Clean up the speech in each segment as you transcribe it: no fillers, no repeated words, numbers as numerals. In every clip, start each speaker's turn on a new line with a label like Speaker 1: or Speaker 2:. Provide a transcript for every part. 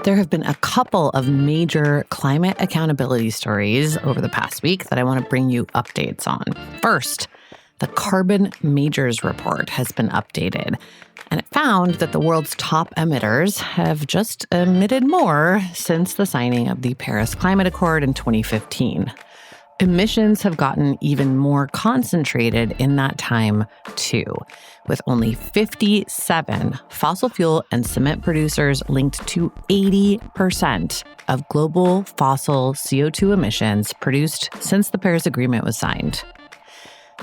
Speaker 1: There have been a couple of major climate accountability stories over the past week that I want to bring you updates on. First, the Carbon Majors report has been updated, and it found that the world's top emitters have just emitted more since the signing of the Paris Climate Accord in 2015. Emissions have gotten even more concentrated in that time, too, with only 57 fossil fuel and cement producers linked to 80% of global fossil CO2 emissions produced since the Paris Agreement was signed.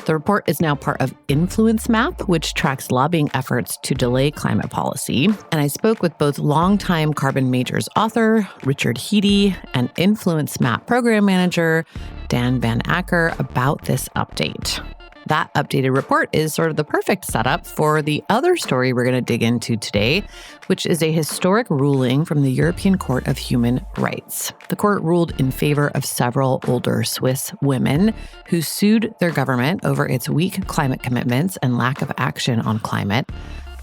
Speaker 1: The report is now part of Influence Map, which tracks lobbying efforts to delay climate policy. And I spoke with both longtime Carbon Majors author Richard Heedy and Influence Map program manager Dan Van Acker about this update. That updated report is sort of the perfect setup for the other story we're going to dig into today, which is a historic ruling from the European Court of Human Rights. The court ruled in favor of several older Swiss women who sued their government over its weak climate commitments and lack of action on climate,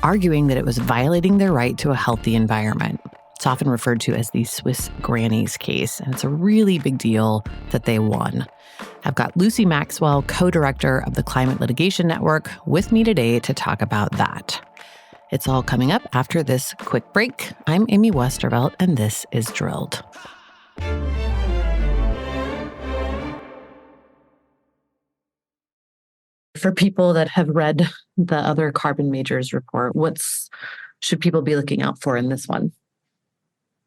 Speaker 1: arguing that it was violating their right to a healthy environment. It's often referred to as the Swiss Grannies case, and it's a really big deal that they won. I've got Lucy Maxwell, co-director of the Climate Litigation Network, with me today to talk about that. It's all coming up after this quick break. I'm Amy Westervelt, and this is Drilled. For people that have read the other Carbon Majors report, should people be looking out for in this one?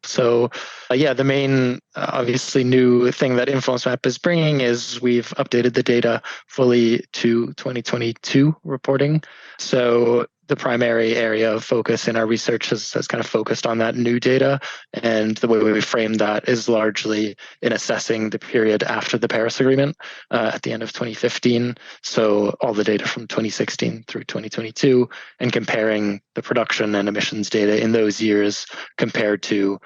Speaker 2: So, the main, obviously, new thing that Influence Map is bringing is we've updated the data fully to 2022 reporting. So the primary area of focus in our research has kind of focused on that new data. And the way we frame that is largely in assessing the period after the Paris Agreement at the end of 2015. So all the data from 2016 through 2022 and comparing the production and emissions data in those years compared to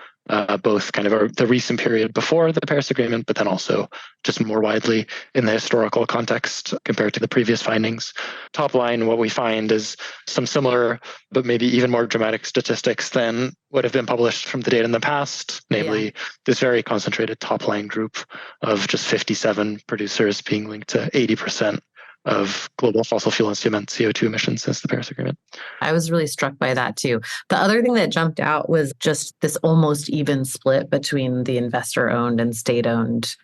Speaker 2: both kind of the recent period before the Paris Agreement, but then also just more widely in the historical context compared to the previous findings. Top line, what we find is some similar, but maybe even more dramatic statistics than what have been published from the data in the past, namely this very concentrated top line group of just 57 producers being linked to 80% of global fossil fuel and cement CO2 emissions since the Paris Agreement.
Speaker 1: I was really struck by that too. The other thing that jumped out was just this almost even split between the investor-owned and state-owned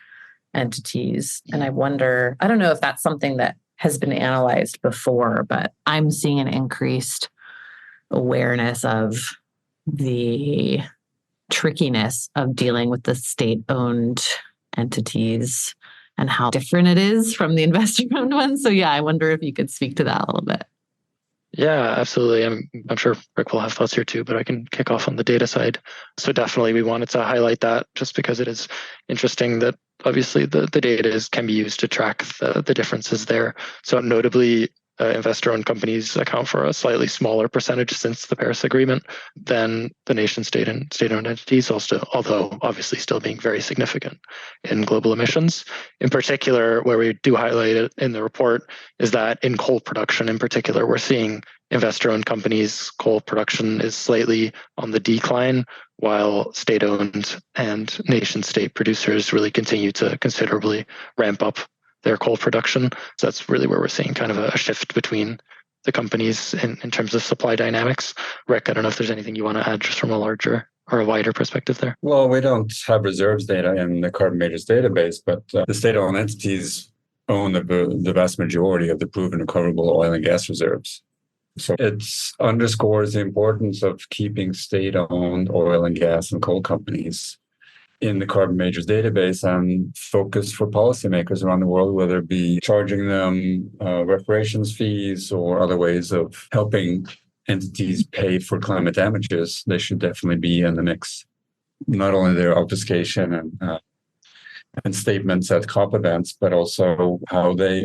Speaker 1: entities. And I wonder, I don't know if that's something that has been analyzed before, but I'm seeing an increased awareness of the trickiness of dealing with the state-owned entities and how different it is from the investor-owned ones. So I wonder if you could speak to that a little bit.
Speaker 2: Yeah, absolutely. I'm sure Rick will have thoughts here too, but I can kick off on the data side. So definitely we wanted to highlight that just because it is interesting that obviously the data can be used to track the differences there. So notably, investor-owned companies account for a slightly smaller percentage since the Paris Agreement than the nation-state and state-owned entities, although obviously still being very significant in global emissions. In particular, where we do highlight it in the report is that in coal production in particular, we're seeing investor-owned companies' coal production is slightly on the decline, while state-owned and nation-state producers really continue to considerably ramp up their coal production. So that's really where we're seeing kind of a shift between the companies in terms of supply dynamics. Rick, I don't know if there's anything you want to add just from a larger or a wider perspective there.
Speaker 3: Well, we don't have reserves data in the Carbon Majors database, but the state-owned entities own the vast majority of the proven recoverable oil and gas reserves. So it underscores the importance of keeping state-owned oil and gas and coal companies in the Carbon Majors database and focus for policymakers around the world, whether it be charging them reparations fees or other ways of helping entities pay for climate damages. They should definitely be in the mix. Not only their obfuscation and statements at COP events, but also how they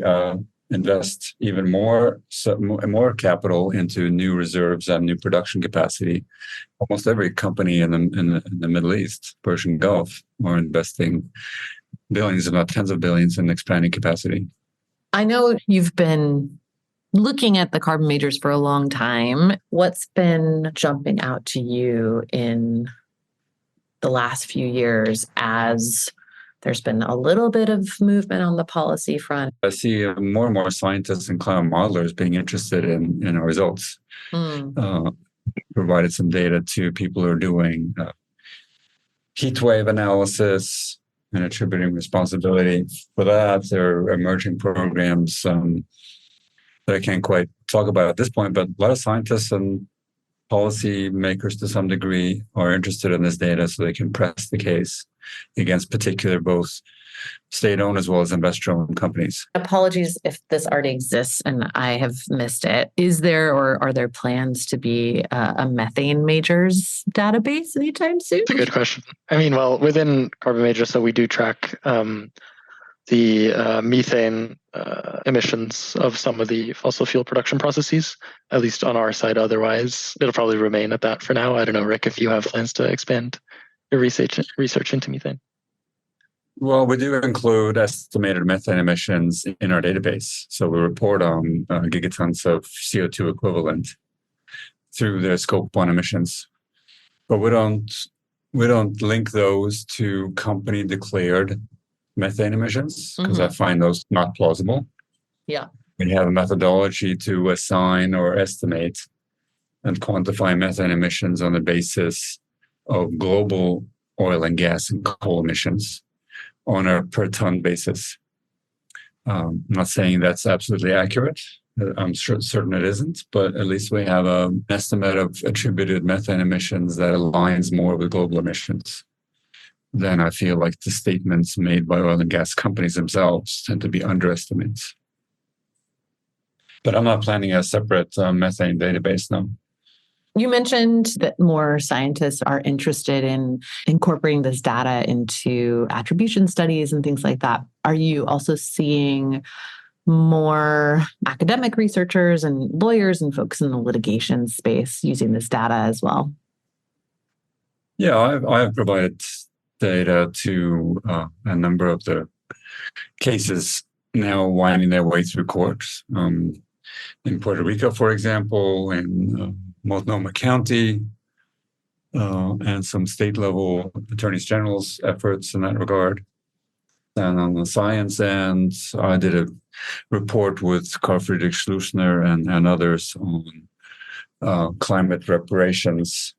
Speaker 3: invest even more capital into new reserves and new production capacity. Almost every company in the Middle East, Persian Gulf, are investing billions, if not tens of billions, in expanding capacity.
Speaker 1: I know you've been looking at the Carbon Majors for a long time. What's been jumping out to you in the last few years as there's been a little bit of movement on the policy front?
Speaker 3: I see more and more scientists and climate modelers being interested in our results. Provided some data to people who are doing heat wave analysis and attributing responsibility for that. There are emerging programs that I can't quite talk about at this point, but a lot of scientists and policy makers to some degree are interested in this data so they can press the case against particular both state-owned as well as investor-owned companies.
Speaker 1: Apologies if this already exists and I have missed it. Is there or are there plans to be a methane majors database anytime soon?
Speaker 2: It's a good question. I mean, well, within Carbon Majors, so we do track the methane emissions of some of the fossil fuel production processes, at least on our side. Otherwise, it'll probably remain at that for now. I don't know, Rick, if you have plans to expand your research into methane.
Speaker 3: Well, we do include estimated methane emissions in our database. So we report on gigatons of CO2 equivalent through the Scope 1 emissions. But we don't link those to company declared methane emissions because I find those not plausible.
Speaker 1: Yeah.
Speaker 3: We have a methodology to assign or estimate and quantify methane emissions on the basis of global oil and gas and coal emissions on a per ton basis. I'm not saying that's absolutely accurate. I'm certain it isn't, but at least we have an estimate of attributed methane emissions that aligns more with global emissions than I feel like the statements made by oil and gas companies themselves tend to be underestimates. But I'm not planning a separate methane database now.
Speaker 1: You mentioned that more scientists are interested in incorporating this data into attribution studies and things like that. Are you also seeing more academic researchers and lawyers and folks in the litigation space using this data as well?
Speaker 3: Yeah, I have provided data to a number of the cases now winding their way through courts. In Puerto Rico, for example, in Multnomah County, and some state-level attorneys general's efforts in that regard. And on the science end, I did a report with Carl Friedrich Schlusner and others on climate reparations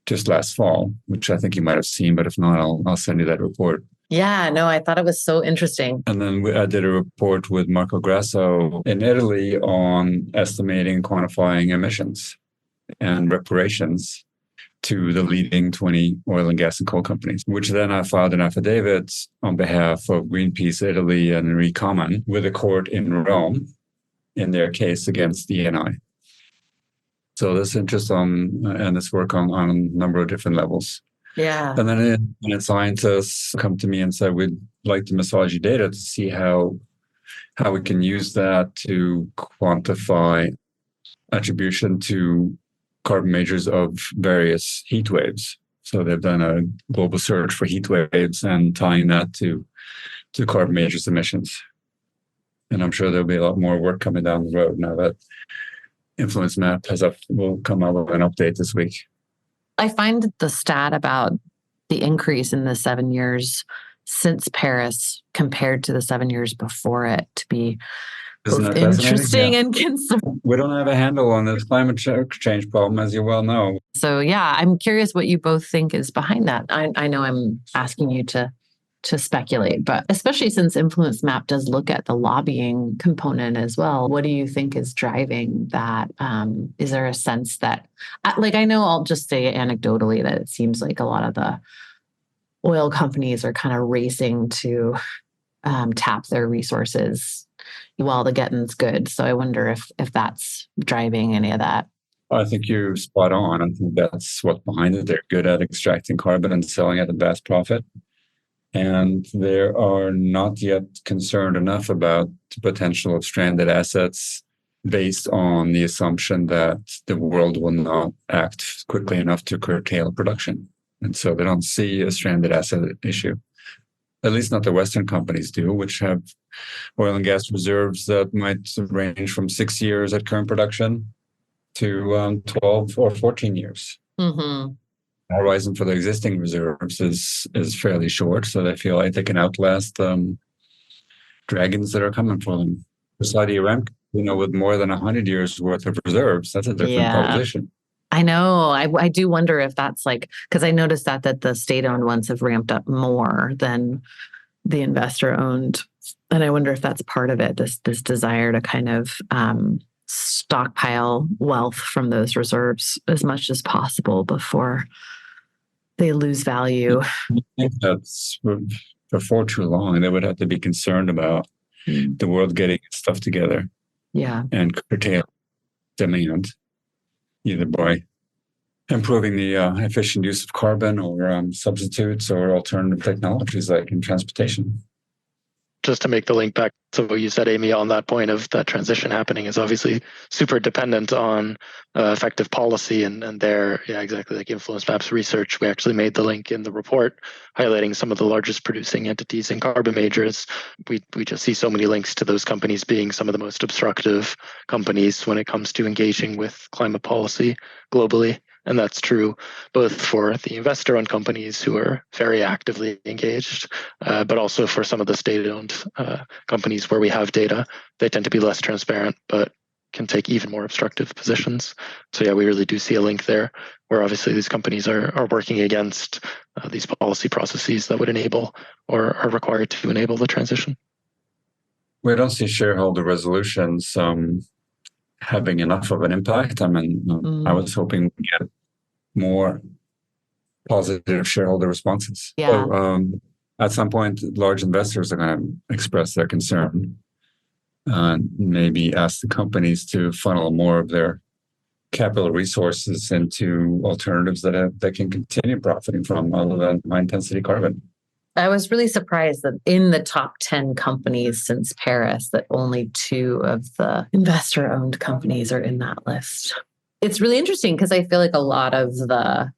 Speaker 3: just last fall, which I think you might have seen, but if not, I'll send you that report.
Speaker 1: Yeah, no, I thought it was so interesting.
Speaker 3: And then I did a report with Marco Grasso in Italy on estimating and quantifying emissions and reparations to the leading 20 oil and gas and coal companies, which then I filed an affidavit on behalf of Greenpeace Italy and Recommon with a court in Rome in their case against ENI. So this interest and this work on a number of different levels.
Speaker 1: Yeah.
Speaker 3: And then scientists come to me and say, we'd like to massage your data to see how we can use that to quantify attribution to carbon majors of various heat waves. So they've done a global search for heat waves and tying that to carbon majors emissions. And I'm sure there'll be a lot more work coming down the road now that Influence Map will come out with an update this week.
Speaker 1: I find the stat about the increase in the 7 years since Paris compared to the 7 years before it to be both interesting and concerning.
Speaker 3: We don't have a handle on this climate change problem, as you well know.
Speaker 1: So yeah, I'm curious what you both think is behind that. I know I'm asking you to speculate, but especially since Influence Map does look at the lobbying component as well. What do you think is driving that? Is there a sense that, I know I'll just say anecdotally that it seems like a lot of the oil companies are kind of racing to tap their resources while the getting's good. So I wonder if that's driving any of that.
Speaker 3: I think you're spot on. I think that's what's behind it. They're good at extracting carbon and selling at a vast profit. And they are not yet concerned enough about the potential of stranded assets based on the assumption that the world will not act quickly enough to curtail production. And so they don't see a stranded asset issue. At least not the Western companies do, which have oil and gas reserves that might range from 6 years at current production to 12 or 14 years.
Speaker 1: Mm-hmm.
Speaker 3: horizon for the existing reserves is fairly short, so they feel like they can outlast dragons that are coming for them. Saudi Aramco, with more than 100 years worth of reserves, that's a different proposition.
Speaker 1: I know. I do wonder if that's because I noticed that the state-owned ones have ramped up more than the investor-owned, and I wonder if that's part of it. This desire to kind of stockpile wealth from those reserves as much as possible before they lose value.
Speaker 3: I think that's before too long. They would have to be concerned about the world getting its stuff together.
Speaker 1: Yeah.
Speaker 3: And curtail demand, either by improving the efficient use of carbon or substitutes or alternative technologies like in transportation.
Speaker 2: Just to make the link back to what you said, Amy, on that point of that transition happening is obviously super dependent on effective policy and their, exactly like Influence Maps research. We actually made the link in the report highlighting some of the largest producing entities in carbon majors. We just see so many links to those companies being some of the most obstructive companies when it comes to engaging with climate policy globally. And that's true both for the investor-owned companies who are very actively engaged, but also for some of the state-owned companies where we have data. They tend to be less transparent, but can take even more obstructive positions. So we really do see a link there where obviously these companies are working against these policy processes that would enable or are required to enable the transition.
Speaker 3: We don't see shareholder resolutions having enough of an impact. I mean, I was hoping we get more positive shareholder responses.
Speaker 1: Yeah.
Speaker 3: So, at some point, large investors are going to express their concern and maybe ask the companies to funnel more of their capital resources into alternatives that can continue profiting from other than high-intensity carbon.
Speaker 1: I was really surprised that in the top 10 companies since Paris, that only 2 of the investor-owned companies are in that list. It's really interesting because I feel like a lot of the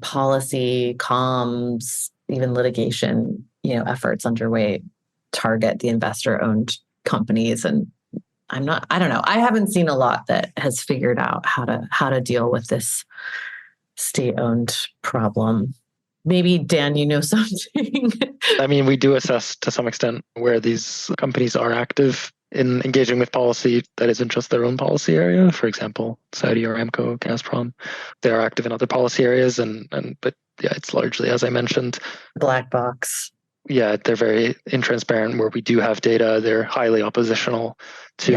Speaker 1: policy, comms, even litigation, efforts underway target the investor-owned companies. And I don't know. I haven't seen a lot that has figured out how to deal with this state-owned problem. Maybe, Dan, you know something.
Speaker 2: I mean, we do assess to some extent where these companies are active in engaging with policy that isn't just their own policy area. For example, Saudi Aramco, Gazprom, they are active in other policy areas, but it's largely, as I mentioned,
Speaker 1: black box.
Speaker 2: Yeah, they're very intransparent. Where we do have data, they're highly oppositional to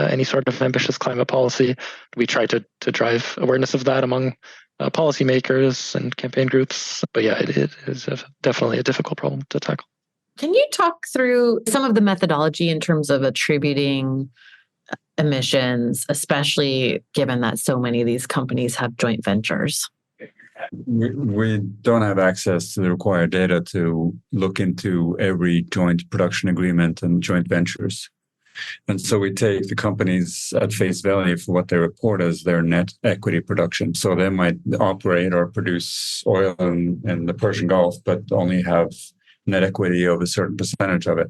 Speaker 2: any sort of ambitious climate policy. We try to drive awareness of that among policymakers and campaign groups. But it is definitely a difficult problem to tackle.
Speaker 1: Can you talk through some of the methodology in terms of attributing emissions, especially given that so many of these companies have joint ventures?
Speaker 3: We don't have access to the required data to look into every joint production agreement and joint ventures. And so we take the companies at face value for what they report as their net equity production. So they might operate or produce oil in the Persian Gulf, but only have net equity of a certain percentage of it,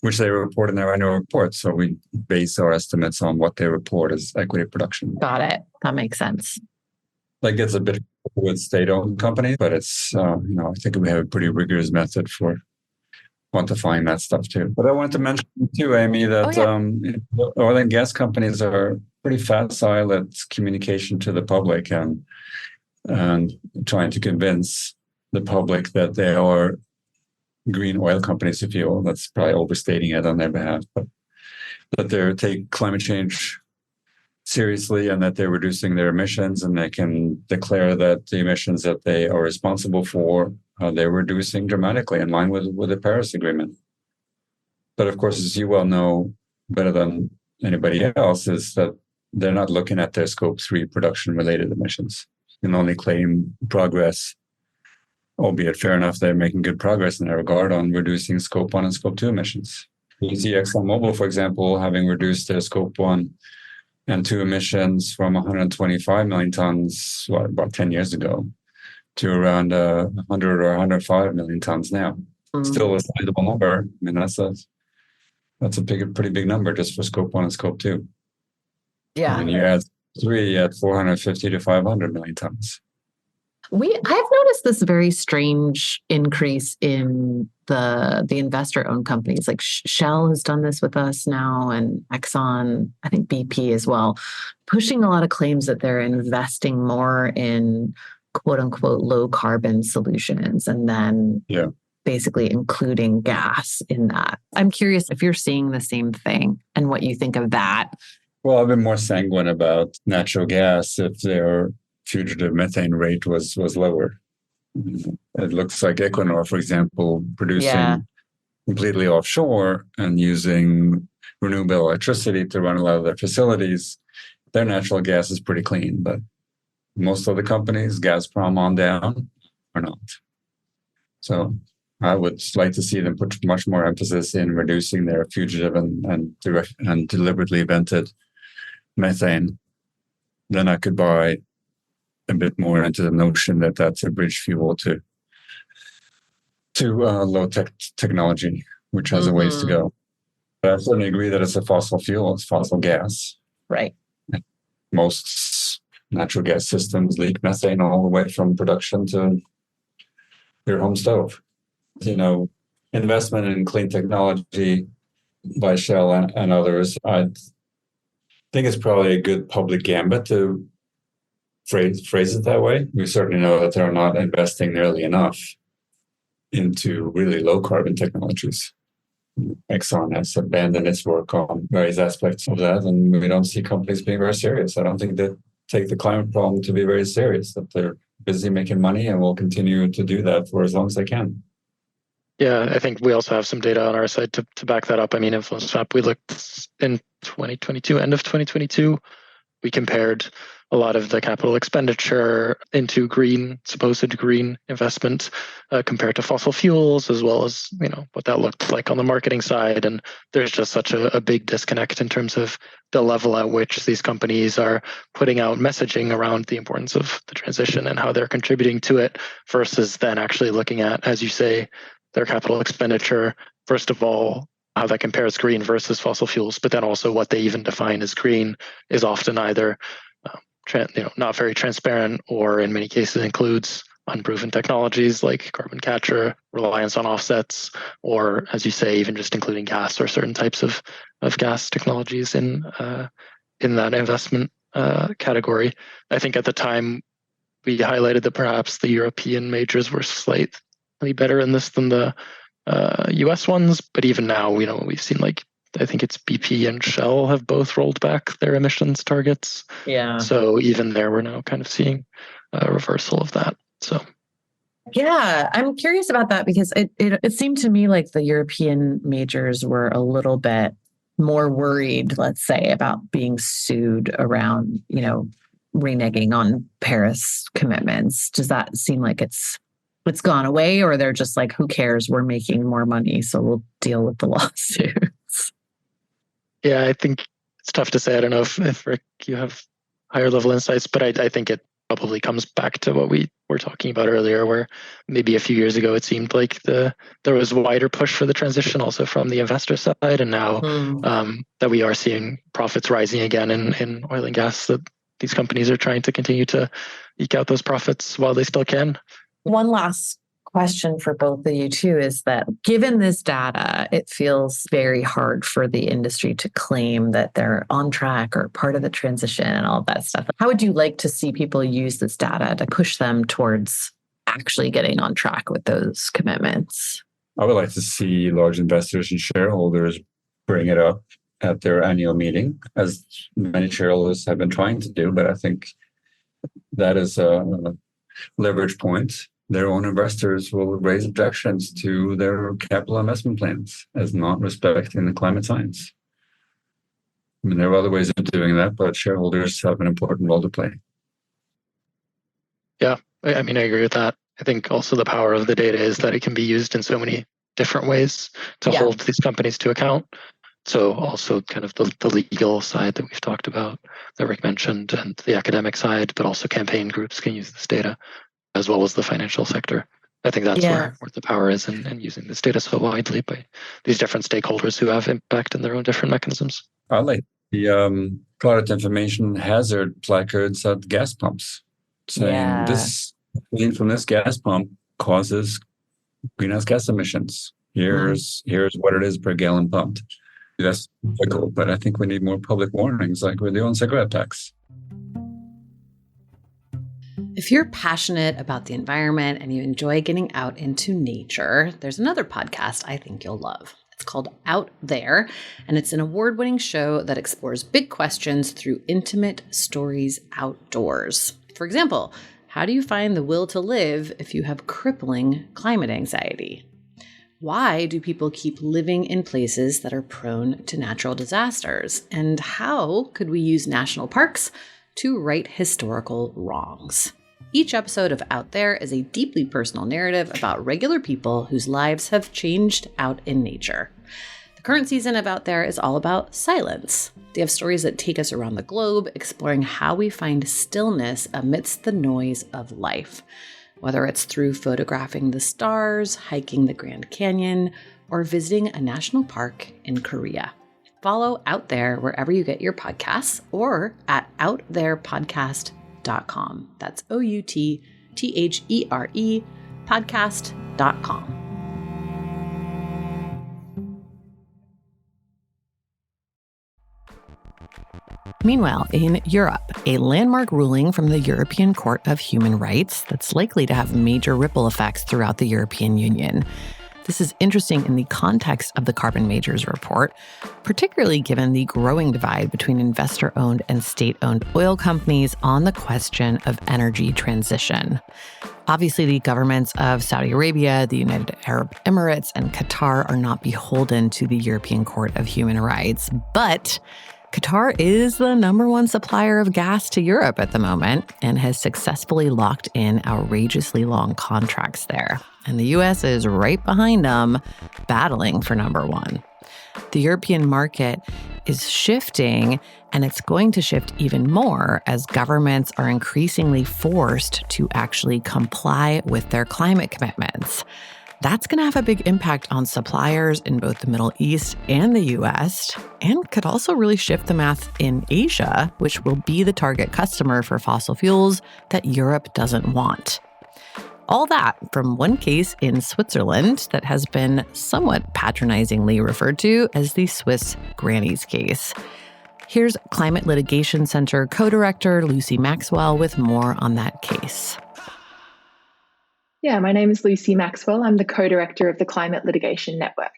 Speaker 3: which they report in their annual report. So we base our estimates on what they report as equity production.
Speaker 1: Got it. That makes sense.
Speaker 3: That gets a bit with state-owned companies, but it's, I think we have a pretty rigorous method for quantifying that stuff too. But I wanted to mention too, Amy, that oil and gas companies are pretty facile at communication to the public and trying to convince the public that they are green oil companies, if you will. That's probably overstating it on their behalf, but that they take climate change seriously and that they're reducing their emissions, and they can declare that the emissions that they are responsible for, they're reducing dramatically in line with the Paris Agreement. But of course, as you well know better than anybody else, is that they're not looking at their Scope 3 production-related emissions. You can only claim progress, albeit fair enough, they're making good progress in that regard on reducing Scope 1 and Scope 2 emissions. You see ExxonMobil, for example, having reduced their Scope 1 and 2 emissions from 125 million tons about 10 years ago to around 100 or 105 million tons now. Still a sizable number. I mean, that's a pretty big number just for Scope 1 and Scope 2.
Speaker 1: Yeah.
Speaker 3: And you add 3 at 450 to 500 million tons.
Speaker 1: I've noticed this very strange increase in the investor-owned companies. Like Shell has done this with us now, and Exxon, I think BP as well, pushing a lot of claims that they're investing more in quote unquote low carbon solutions, and then basically including gas in that. I'm curious if you're seeing the same thing and what you think of that.
Speaker 3: Well, I've been more sanguine about natural gas if their fugitive methane rate was lower. It looks like Equinor, for example, producing completely offshore and using renewable electricity to run a lot of their facilities. Their natural gas is pretty clean, but most of the companies, Gazprom on down, are not. So I would like to see them put much more emphasis in reducing their fugitive and deliberately vented methane. Then I could buy a bit more into the notion that that's a bridge fuel to low tech technology, which has a ways to go. But I certainly agree that it's a fossil fuel, it's fossil gas.
Speaker 1: Right.
Speaker 3: Most natural gas systems leak methane all the way from production to your home stove. Investment in clean technology by Shell and others, I think it's probably a good public gambit to phrase it that way. We certainly know that they're not investing nearly enough into really low carbon technologies. Exxon has abandoned its work on various aspects of that, and we don't see companies being very serious. I don't think they take the climate problem to be very serious, that they're busy making money and will continue to do that for as long as they can.
Speaker 2: Yeah, I think we also have some data on our side to back that up. I mean, InfluenceMap, we looked in 2022, end of 2022, we compared a lot of the capital expenditure into supposed green investment compared to fossil fuels, as well as what that looked like on the marketing side. And there's just such a big disconnect in terms of the level at which these companies are putting out messaging around the importance of the transition and how they're contributing to it, versus then actually looking at, as you say, their capital expenditure, first of all, how that compares green versus fossil fuels, but then also what they even define as green is often either not very transparent, or in many cases includes unproven technologies like carbon capture, reliance on offsets, or, as you say, even just including gas or certain types of gas technologies in that investment category. I think at the time we highlighted that perhaps the European majors were slightly better in this than the US ones, but even now, we've seen I think it's BP and Shell have both rolled back their emissions targets.
Speaker 1: Yeah.
Speaker 2: So even there, we're now kind of seeing a reversal of that. So.
Speaker 1: Yeah, I'm curious about that because it seemed to me like the European majors were a little bit more worried, let's say, about being sued around, reneging on Paris commitments. Does that seem like it's gone away, or they're just like, who cares? We're making more money, so we'll deal with the lawsuits?
Speaker 2: Yeah, I think it's tough to say. I don't know if Rick, you have higher level insights, but I think it probably comes back to what we were talking about earlier, where maybe a few years ago it seemed like there was a wider push for the transition also from the investor side, and now that we are seeing profits rising again in oil and gas, that these companies are trying to continue to eke out those profits while they still can.
Speaker 1: One last question for both of you too is that given this data, it feels very hard for the industry to claim that they're on track or part of the transition and all of that stuff. How would you like to see people use this data to push them towards actually getting on track with those commitments?
Speaker 3: I would like to see large investors and shareholders bring it up at their annual meeting, as many shareholders have been trying to do, but I think that is a leverage point. Their own investors will raise objections to their capital investment plans as not respecting the climate science. I mean, there are other ways of doing that, but shareholders have an important role to play.
Speaker 2: Yeah, I mean, I agree with that. I think also the power of the data is that it can be used in so many different ways to hold these companies to account. So also kind of the legal side that we've talked about, that Rick mentioned, and the academic side, but also campaign groups can use this data, as well as the financial sector. I think that's where the power is in using this data so widely by these different stakeholders who have impact in their own different mechanisms.
Speaker 3: I like the climate information hazard placards at gas pumps saying this Clean from this gas pump causes greenhouse gas emissions. Here's what it is per gallon pumped. That's difficult, but I think we need more public warnings like with the own cigarette tax.
Speaker 1: If you're passionate about the environment and you enjoy getting out into nature, there's another podcast I think you'll love. It's called Out There, and it's an award-winning show that explores big questions through intimate stories outdoors. For example, how do you find the will to live if you have crippling climate anxiety? Why do people keep living in places that are prone to natural disasters? And how could we use national parks to right historical wrongs? Each episode of Out There is a deeply personal narrative about regular people whose lives have changed out in nature. The current season of Out There is all about silence. They have stories that take us around the globe, exploring how we find stillness amidst the noise of life, whether it's through photographing the stars, hiking the Grand Canyon, or visiting a national park in Korea. Follow Out There wherever you get your podcasts or at outtherepodcast.com. That's OUTTHERE podcast.com. Meanwhile, in Europe, a landmark ruling from the European Court of Human Rights that's likely to have major ripple effects throughout the European Union. This is interesting in the context of the Carbon Majors report, particularly given the growing divide between investor-owned and state-owned oil companies on the question of energy transition. Obviously, the governments of Saudi Arabia, the United Arab Emirates, and Qatar are not beholden to the European Court of Human Rights, but Qatar is the number one supplier of gas to Europe at the moment and has successfully locked in outrageously long contracts there. And the U.S. is right behind them, battling for number one. The European market is shifting, and it's going to shift even more as governments are increasingly forced to actually comply with their climate commitments. That's going to have a big impact on suppliers in both the Middle East and the U.S., and could also really shift the math in Asia, which will be the target customer for fossil fuels that Europe doesn't want. All that from one case in Switzerland that has been somewhat patronizingly referred to as the Swiss Grannies case. Here's Climate Litigation Center co-director Lucy Maxwell with more on that case.
Speaker 4: Yeah, my name is Lucy Maxwell. I'm the co-director of the Climate Litigation Network.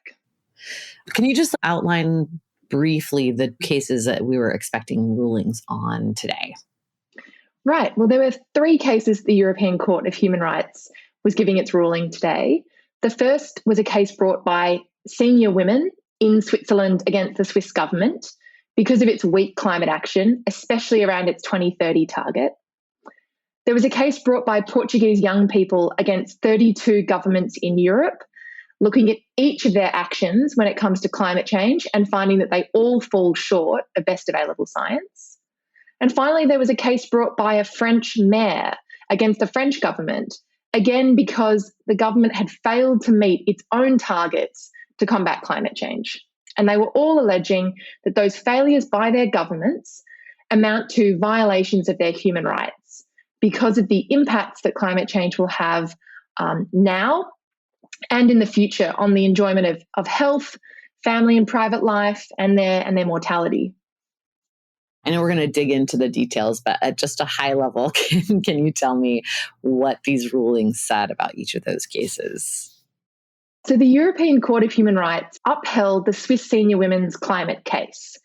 Speaker 1: Can you just outline briefly the cases that we were expecting rulings on today?
Speaker 4: Right. Well, there were 3 cases the European Court of Human Rights was giving its ruling today. The first was a case brought by senior women in Switzerland against the Swiss government because of its weak climate action, especially around its 2030 target. There was a case brought by Portuguese young people against 32 governments in Europe, looking at each of their actions when it comes to climate change and finding that they all fall short of best available science. And finally, there was a case brought by a French mayor against the French government, again because the government had failed to meet its own targets to combat climate change. And they were all alleging that those failures by their governments amount to violations of their human rights because of the impacts that climate change will have now and in the future on the enjoyment of health, family and private life, and their mortality.
Speaker 1: I know we're going to dig into the details, but at just a high level, can you tell me what these rulings said about each of those cases?
Speaker 4: So the European Court of Human Rights upheld the Swiss senior women's climate case.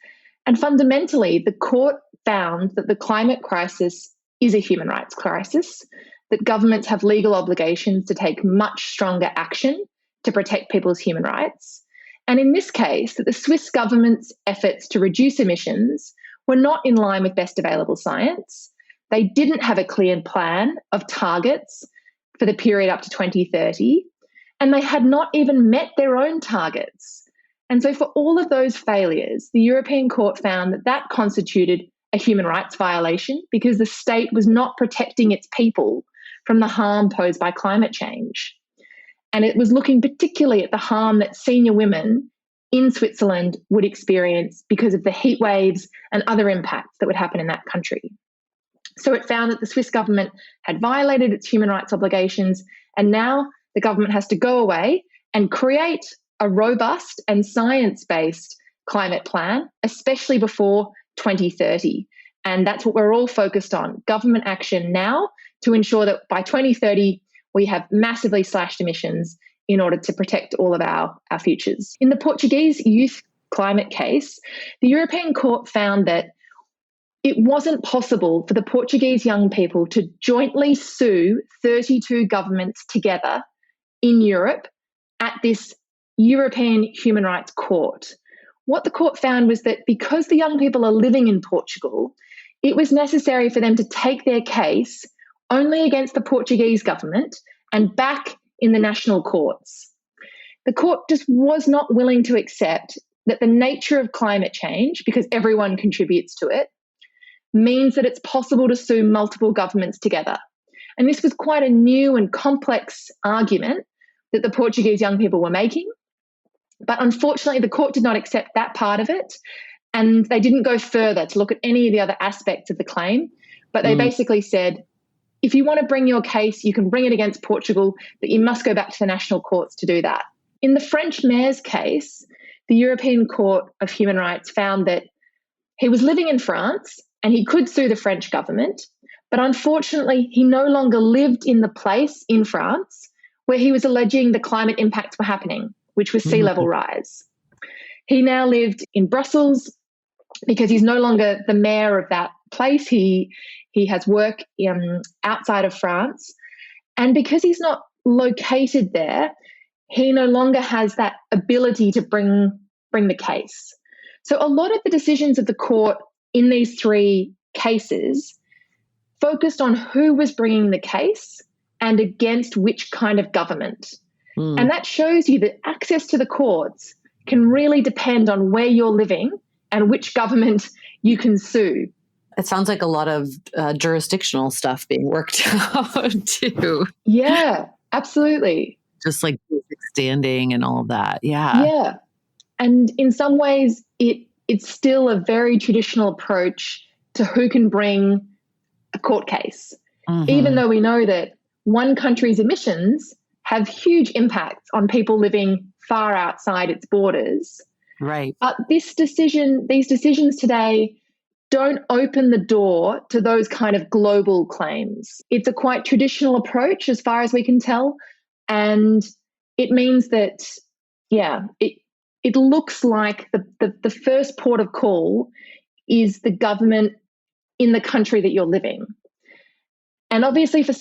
Speaker 4: And fundamentally, the court found that the climate crisis is a human rights crisis, that governments have legal obligations to take much stronger action to protect people's human rights. And in this case, that the Swiss government's efforts to reduce emissions were not in line with best available science. They didn't have a clear plan of targets for the period up to 2030, and they had not even met their own targets. And so for all of those failures, the European Court found that that constituted a human rights violation because the state was not protecting its people from the harm posed by climate change. And it was looking particularly at the harm that senior women in Switzerland would experience because of the heat waves and other impacts that would happen in that country. So it found that the Swiss government had violated its human rights obligations, and now the government has to go away and create a robust and science-based climate plan, especially before 2030. And that's what we're all focused on, government action now to ensure that by 2030, we have massively slashed emissions in order to protect all of our futures. In the Portuguese youth climate case, the European Court found that it wasn't possible for the Portuguese young people to jointly sue 32 governments together in Europe at this European Human Rights Court. What the court found was that because the young people are living in Portugal, it was necessary for them to take their case only against the Portuguese government and back in the national courts. The court just was not willing to accept that the nature of climate change, because everyone contributes to it, means that it's possible to sue multiple governments together. And this was quite a new and complex argument that the Portuguese young people were making. But unfortunately, the court did not accept that part of it, and they didn't go further to look at any of the other aspects of the claim. But they basically said, if you want to bring your case, you can bring it against Portugal, but you must go back to the national courts to do that. In the French mayor's case, the European Court of Human Rights found that he was living in France and he could sue the French government, but unfortunately, he no longer lived in the place in France where he was alleging the climate impacts were happening, which was sea level rise. He now lived in Brussels because he's no longer the mayor of that place. He has work outside of France. And because he's not located there, he no longer has that ability to bring the case. So a lot of the decisions of the court in these three cases focused on who was bringing the case and against which kind of government. And that shows you that access to the courts can really depend on where you're living and which government you can sue.
Speaker 1: It sounds like a lot of jurisdictional stuff being worked out too.
Speaker 4: Yeah, absolutely.
Speaker 1: Just like basic standing and all of that. Yeah.
Speaker 4: Yeah. And in some ways, it's still a very traditional approach to who can bring a court case, even though we know that one country's emissions have huge impacts on people living far outside its borders.
Speaker 1: Right.
Speaker 4: But these decisions today don't open the door to those kind of global claims. It's a quite traditional approach as far as we can tell. And it means that, it looks like the first port of call is the government in the country that you're living. And obviously for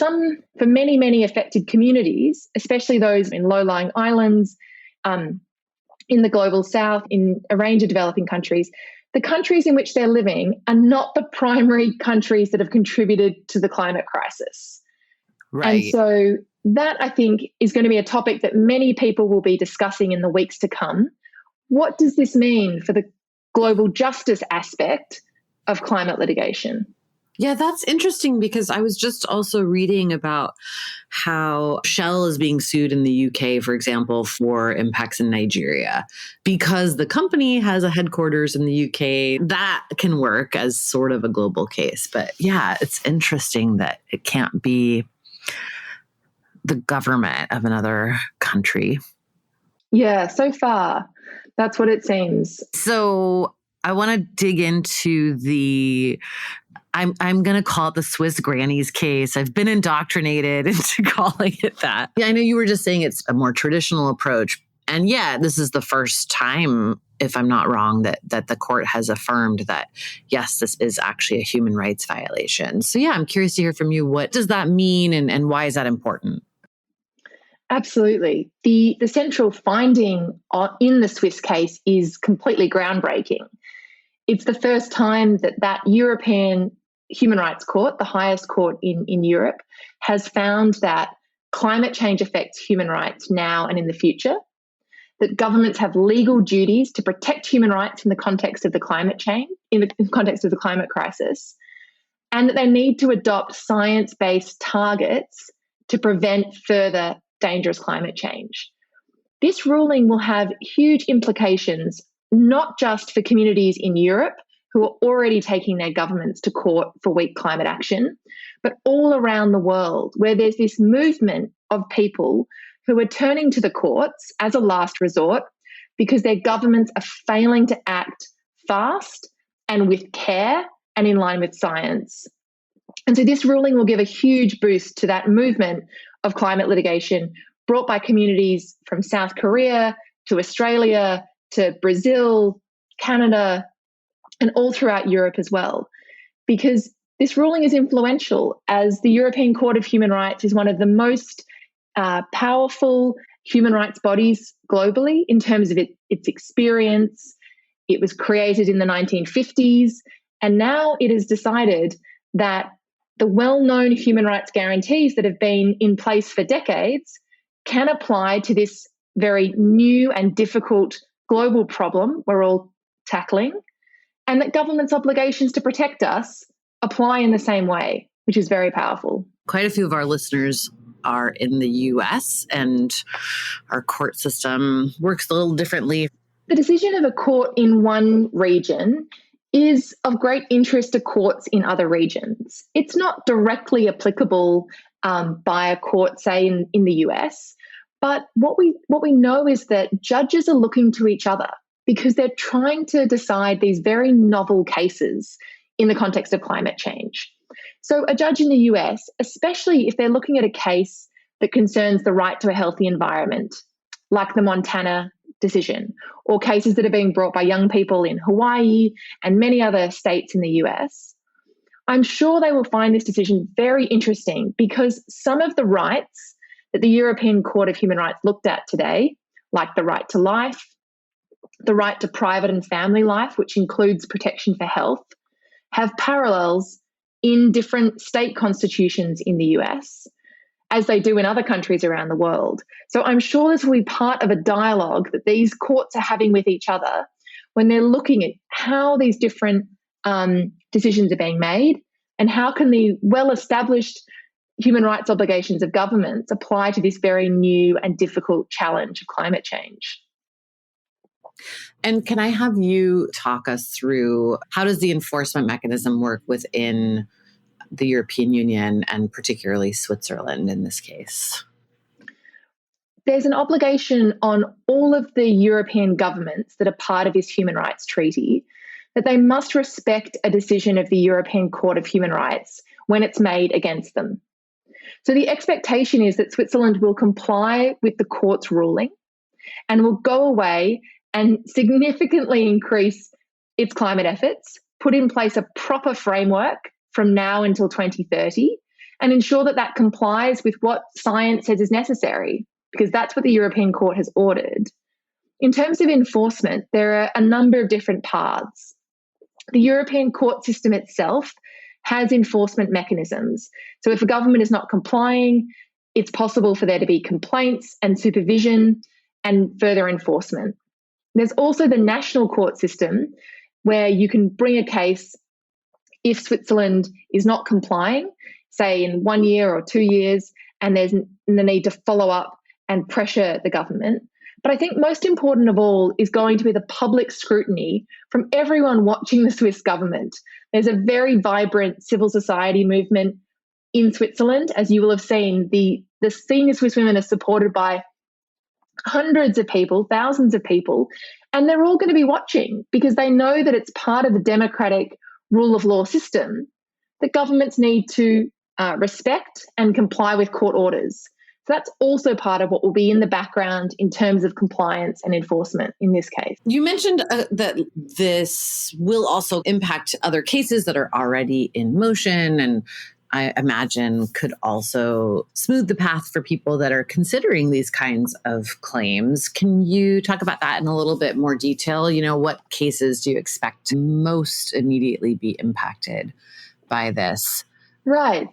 Speaker 4: many, many affected communities, especially those in low-lying islands, in the global south, in a range of developing countries, the countries in which they're living are not the primary countries that have contributed to the climate crisis.
Speaker 1: Right.
Speaker 4: And so that, I think, is going to be a topic that many people will be discussing in the weeks to come. What does this mean for the global justice aspect of climate litigation?
Speaker 1: Yeah, that's interesting because I was just also reading about how Shell is being sued in the UK, for example, for impacts in Nigeria. Because the company has a headquarters in the UK, that can work as sort of a global case. But yeah, it's interesting that it can't be the government of another country.
Speaker 4: Yeah, so far, that's what it seems.
Speaker 1: So I want to dig into I'm going to call it the Swiss grannies case. I've been indoctrinated into calling it that. Yeah, I know you were just saying it's a more traditional approach. And yeah, this is the first time, if I'm not wrong, that the court has affirmed that, yes, this is actually a human rights violation. So yeah, I'm curious to hear from you. What does that mean and why is that important?
Speaker 4: Absolutely. The central finding in the Swiss case is completely groundbreaking. It's the first time that European Human Rights Court, the highest court in Europe, has found that climate change affects human rights now and in the future, that governments have legal duties to protect human rights in the context of the climate change, in the context of the climate crisis, and that they need to adopt science-based targets to prevent further dangerous climate change. This ruling will have huge implications, not just for communities in Europe who who are already taking their governments to court for weak climate action, but all around the world where there's this movement of people who are turning to the courts as a last resort because their governments are failing to act fast and with care and in line with science. And so this ruling will give a huge boost to that movement of climate litigation brought by communities from South Korea to Australia to Brazil, Canada, and all throughout Europe as well. Because this ruling is influential, as the European Court of Human Rights is one of the most powerful human rights bodies globally in terms of its experience. It was created in the 1950s, and now it has decided that the well-known human rights guarantees that have been in place for decades can apply to this very new and difficult global problem we're all tackling, and that government's obligations to protect us apply in the same way, which is very powerful.
Speaker 1: Quite a few of our listeners are in the US, and our court system works a little differently.
Speaker 4: The decision of a court in one region is of great interest to courts in other regions. It's not directly applicable by a court, say, in the US, but what we know is that judges are looking to each other because they're trying to decide these very novel cases in the context of climate change. So a judge in the US, especially if they're looking at a case that concerns the right to a healthy environment, like the Montana decision, or cases that are being brought by young people in Hawaii and many other states in the US, I'm sure they will find this decision very interesting because some of the rights that the European Court of Human Rights looked at today, like the right to life, the right to private and family life, which includes protection for health, have parallels in different state constitutions in the US, as they do in other countries around the world. So I'm sure this will be part of a dialogue that these courts are having with each other when they're looking at how these different decisions are being made and how can the well-established human rights obligations of governments apply to this very new and difficult challenge of climate change.
Speaker 1: And can I have you talk us through how does the enforcement mechanism work within the European Union and particularly Switzerland in this case?
Speaker 4: There's an obligation on all of the European governments that are part of this human rights treaty that they must respect a decision of the European Court of Human Rights when it's made against them. So the expectation is that Switzerland will comply with the court's ruling and will go away and significantly increase its climate efforts, put in place a proper framework from now until 2030, and ensure that that complies with what science says is necessary, because that's what the European Court has ordered. In terms of enforcement, there are a number of different paths. The European court system itself has enforcement mechanisms. So if a government is not complying, it's possible for there to be complaints and supervision and further enforcement. There's also the national court system where you can bring a case if Switzerland is not complying, say in 1 year or 2 years, and there's the need to follow up and pressure the government. But I think most important of all is going to be the public scrutiny from everyone watching the Swiss government. There's a very vibrant civil society movement in Switzerland. As you will have seen, the senior Swiss women are supported by hundreds of people, thousands of people, and they're all going to be watching because they know that it's part of the democratic rule of law system that governments need to respect and comply with court orders. So that's also part of what will be in the background in terms of compliance and enforcement in this case.
Speaker 1: You mentioned that this will also impact other cases that are already in motion, and I imagine could also smooth the path for people that are considering these kinds of claims. Can you talk about that in a little bit more detail? You know, what cases do you expect to most immediately be impacted by this?
Speaker 4: Right.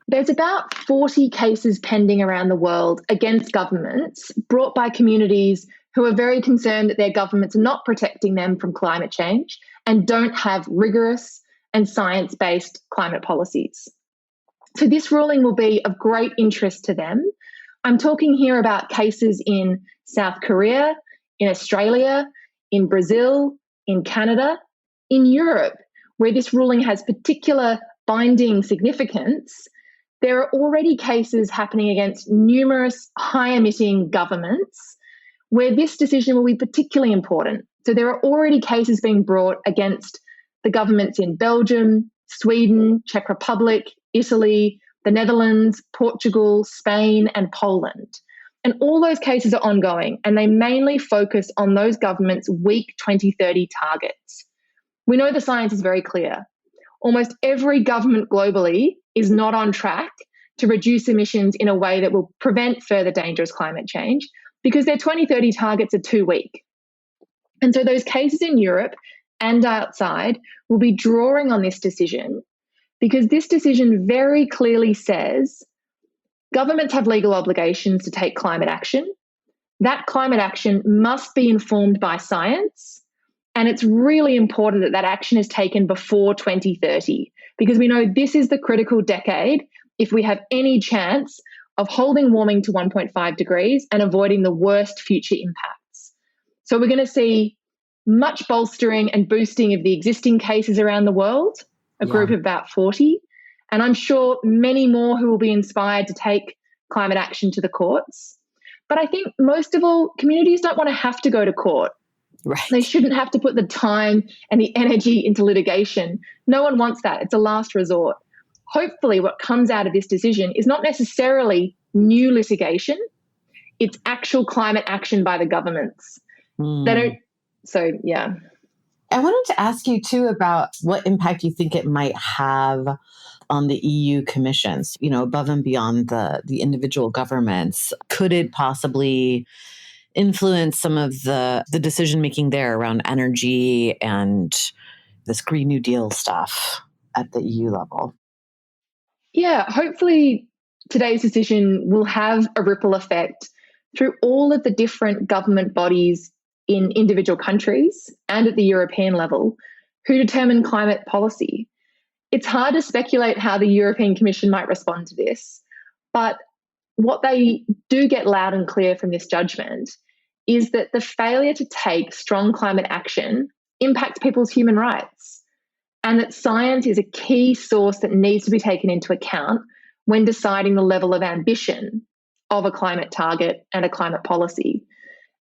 Speaker 4: There's about 40 cases pending around the world against governments brought by communities who are very concerned that their governments are not protecting them from climate change and don't have rigorous and science-based climate policies. So this ruling will be of great interest to them. I'm talking here about cases in South Korea, in Australia, in Brazil, in Canada, in Europe, where this ruling has particular binding significance, there are already cases happening against numerous high-emitting governments where this decision will be particularly important. So there are already cases being brought against the governments in Belgium, Sweden, Czech Republic, Italy, the Netherlands, Portugal, Spain, and Poland. And all those cases are ongoing, and they mainly focus on those governments' weak 2030 targets. We know the science is very clear. Almost every government globally is not on track to reduce emissions in a way that will prevent further dangerous climate change because their 2030 targets are too weak. And so those cases in Europe and outside will be drawing on this decision because this decision very clearly says governments have legal obligations to take climate action. That climate action must be informed by science. And it's really important that that action is taken before 2030 because we know this is the critical decade if we have any chance of holding warming to 1.5 degrees and avoiding the worst future impacts. So we're going to see much bolstering and boosting of the existing cases around the world, a group of about 40. And I'm sure many more who will be inspired to take climate action to the courts. But I think most of all, communities don't want to have to go to court.
Speaker 1: Right.
Speaker 4: They shouldn't have to put the time and the energy into litigation. No one wants that. It's a last resort. Hopefully what comes out of this decision is not necessarily new litigation. It's actual climate action by the governments. They don't. So, yeah.
Speaker 1: I wanted to ask you too about what impact you think it might have on the EU commissions, above and beyond the individual governments. Could it possibly influence some of the decision-making there around energy and this Green New Deal stuff at the EU level?
Speaker 4: Yeah, hopefully today's decision will have a ripple effect through all of the different government bodies in individual countries and at the European level who determine climate policy. It's hard to speculate how the European Commission might respond to this, but what they do get loud and clear from this judgment is that the failure to take strong climate action impacts people's human rights, and that science is a key source that needs to be taken into account when deciding the level of ambition of a climate target and a climate policy.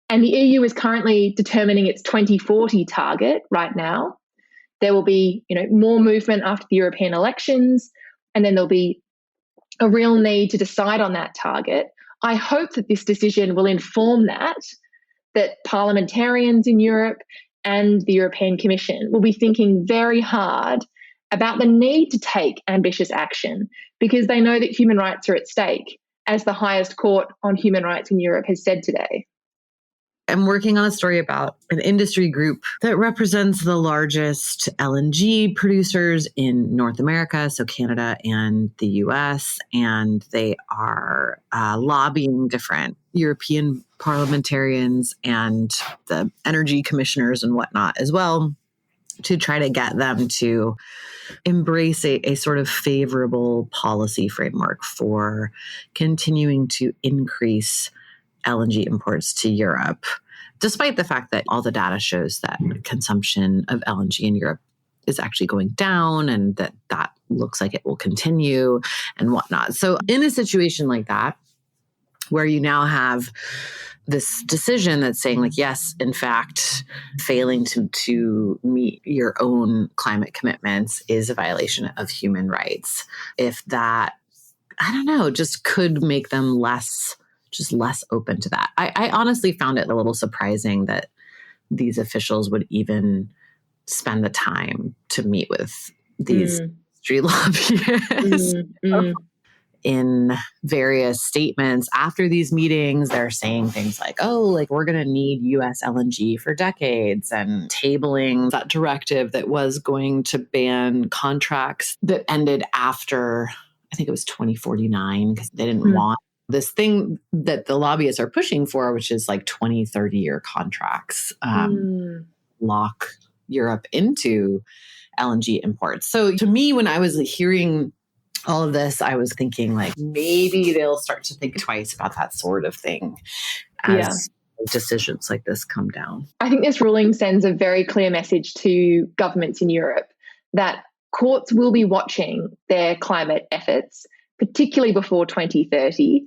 Speaker 4: And the EU is currently determining its 2040 target right now. There will be, more movement after the European elections, and then there'll be a real need to decide on that target. I hope that this decision will inform that parliamentarians in Europe and the European Commission will be thinking very hard about the need to take ambitious action because they know that human rights are at stake, as the highest court on human rights in Europe has said today.
Speaker 1: I'm working on a story about an industry group that represents the largest LNG producers in North America, so Canada and the US, and they are lobbying different European parliamentarians and the energy commissioners and whatnot as well to try to get them to embrace a sort of favorable policy framework for continuing to increase LNG imports to Europe, despite the fact that all the data shows that consumption of LNG in Europe is actually going down and that looks like it will continue and whatnot. So in a situation like that, where you now have this decision that's saying like, yes, in fact, failing to meet your own climate commitments is a violation of human rights. If that, I don't know, just could make them less open to that. I honestly found it a little surprising that these officials would even spend the time to meet with these industry lobbyists. In various statements after these meetings, they're saying things like, we're going to need US LNG for decades, and tabling that directive that was going to ban contracts that ended after, I think it was 2049, because they didn't want this thing that the lobbyists are pushing for, which is like 20, 30-year contracts, lock Europe into LNG imports. So to me, when I was hearing all of this, I was thinking like maybe they'll start to think twice about that sort of thing as decisions like this come down.
Speaker 4: I think this ruling sends a very clear message to governments in Europe that courts will be watching their climate efforts, particularly before 2030,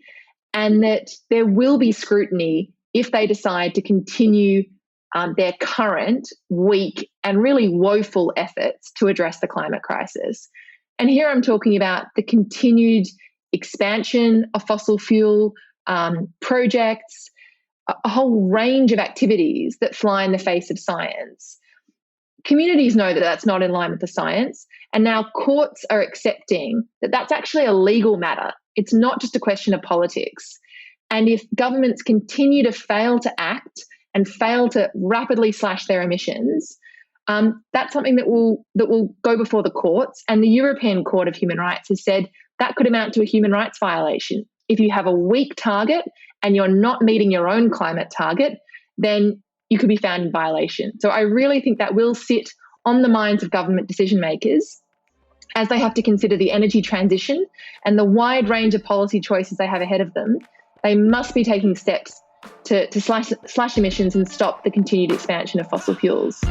Speaker 4: and that there will be scrutiny if they decide to continue their current weak and really woeful efforts to address the climate crisis. And here I'm talking about the continued expansion of fossil fuel projects, a whole range of activities that fly in the face of science. Communities know that that's not in line with the science, and now courts are accepting that that's actually a legal matter. It's not just a question of politics. And if governments continue to fail to act and fail to rapidly slash their emissions, that's something that will go before the courts. And the European Court of Human Rights has said that could amount to a human rights violation. If you have a weak target and you're not meeting your own climate target, then you could be found in violation. So I really think that will sit on the minds of government decision makers as they have to consider the energy transition and the wide range of policy choices they have ahead of them. They must be taking steps to slash emissions and stop the continued expansion of fossil fuels.